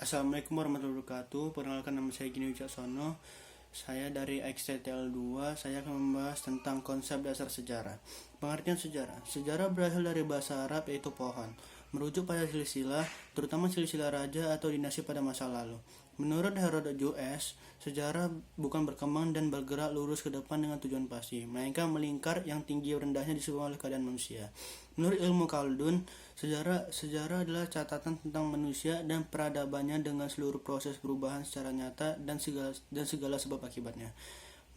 Assalamualaikum warahmatullahi wabarakatuh. Perkenalkan, nama saya Gini Wicaksono. Saya dari XTTL2. Saya akan membahas tentang konsep dasar sejarah. Pengertian sejarah. Sejarah berasal dari bahasa Arab yaitu pohon, merujuk pada silsilah, terutama silsilah raja atau dinasti pada masa lalu. Menurut Herodotus US, sejarah bukan berkembang dan bergerak lurus ke depan dengan tujuan pasti, melainkan melingkar yang tinggi rendahnya disebabkan oleh keadaan manusia. Menurut ilmu Khaldun, sejarah adalah catatan tentang manusia dan peradabannya dengan seluruh proses perubahan secara nyata dan segala sebab akibatnya.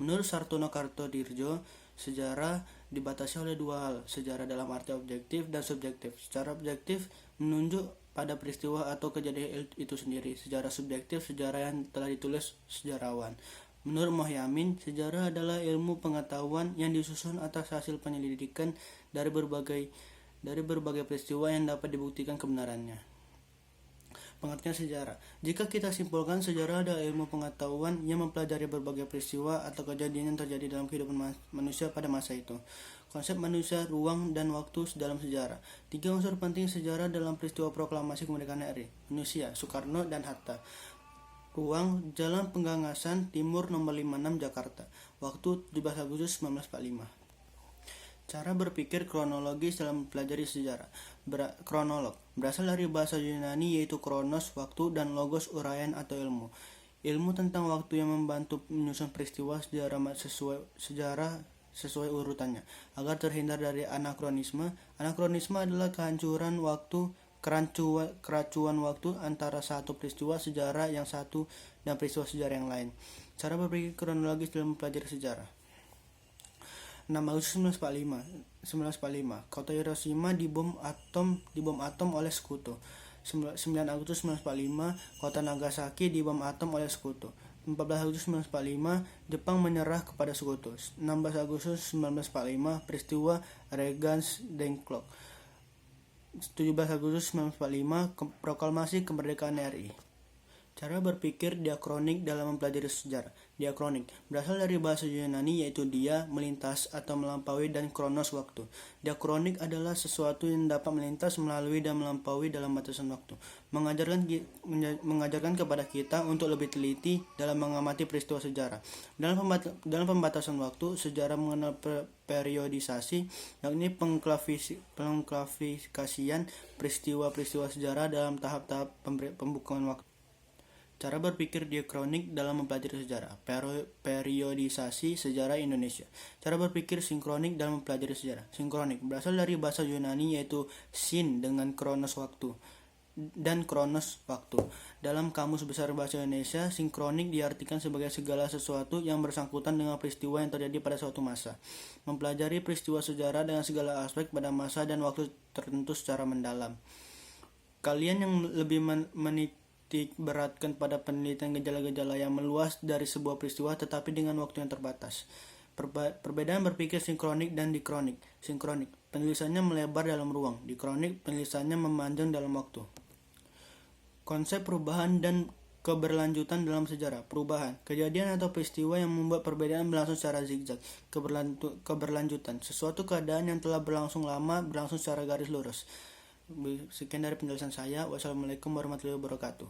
Menurut Sartono Kartodirjo, sejarah dibatasi oleh dua hal, sejarah dalam arti objektif dan subjektif. Secara objektif menunjuk pada peristiwa atau kejadian itu sendiri. Sejarah subjektif, sejarah yang telah ditulis sejarawan. Menurut Mohyamin, sejarah adalah ilmu pengetahuan yang disusun atas hasil penyelidikan dari berbagai peristiwa yang dapat dibuktikan kebenarannya. Pengertian sejarah. Jika kita simpulkan, sejarah adalah ilmu pengetahuan yang mempelajari berbagai peristiwa atau kejadian yang terjadi dalam kehidupan manusia pada masa itu. Konsep manusia, ruang, dan waktu dalam sejarah. 3 unsur penting sejarah dalam peristiwa proklamasi kemerdekaan RI. Manusia, Soekarno dan Hatta. Ruang, Jalan Penggangasan Timur nomor 56 Jakarta. Waktu 17 Agustus 1945. Cara berpikir kronologis dalam mempelajari sejarah. Kronolog berasal dari bahasa Yunani yaitu kronos, waktu, dan logos, uraian atau ilmu. Ilmu tentang waktu yang membantu menyusun peristiwa sejarah sesuai urutannya, agar terhindar dari anakronisme. Anakronisme adalah kehancuran waktu, keracuan waktu antara satu peristiwa sejarah yang satu dan peristiwa sejarah yang lain. Cara berpikir kronologis dalam mempelajari sejarah. 6 Agustus 1945, kota Hiroshima dibom atom oleh sekutu. 9 Agustus 1945, kota Nagasaki dibom atom oleh sekutu. 14 Agustus 1945, Jepang menyerah kepada sekutu. 16 Agustus 1945, peristiwa Regensdengklok. 17 Agustus 1945, proklamasi kemerdekaan RI. Cara berpikir diakronik dalam mempelajari sejarah. Diakronik berasal dari bahasa Yunani yaitu dia, melintas atau melampaui, dan kronos, waktu. Diakronik adalah sesuatu yang dapat melintas, melalui, dan melampaui dalam batasan waktu. Mengajarkan kepada kita untuk lebih teliti dalam mengamati peristiwa sejarah. Dalam pembatasan waktu, sejarah mengenal periodisasi, yakni pengklasifikasian peristiwa-peristiwa sejarah dalam tahap-tahap pembukuan waktu. Cara berpikir diakronik dalam mempelajari sejarah. Periodisasi sejarah Indonesia. Cara berpikir sinkronik dalam mempelajari sejarah. Sinkronik berasal dari bahasa Yunani yaitu sin dengan kronos waktu dan kronos waktu. Dalam Kamus Besar Bahasa Indonesia, sinkronik diartikan sebagai segala sesuatu yang bersangkutan dengan peristiwa yang terjadi pada suatu masa. Mempelajari peristiwa sejarah dengan segala aspek pada masa dan waktu tertentu secara mendalam. Kalian yang lebih beratkan pada penelitian gejala-gejala yang meluas dari sebuah peristiwa tetapi dengan waktu yang terbatas. Perbedaan berpikir sinkronik dan dikronik. Sinkronik, penulisannya melebar dalam ruang. Dikronik, penulisannya memanjang dalam waktu. Konsep perubahan dan keberlanjutan dalam sejarah. Perubahan, kejadian atau peristiwa yang membuat perbedaan berlangsung secara zigzag. Keberlanjutan, sesuatu keadaan yang telah berlangsung lama berlangsung secara garis lurus. Sekian dari penjelasan saya. Wassalamualaikum warahmatullahi wabarakatuh.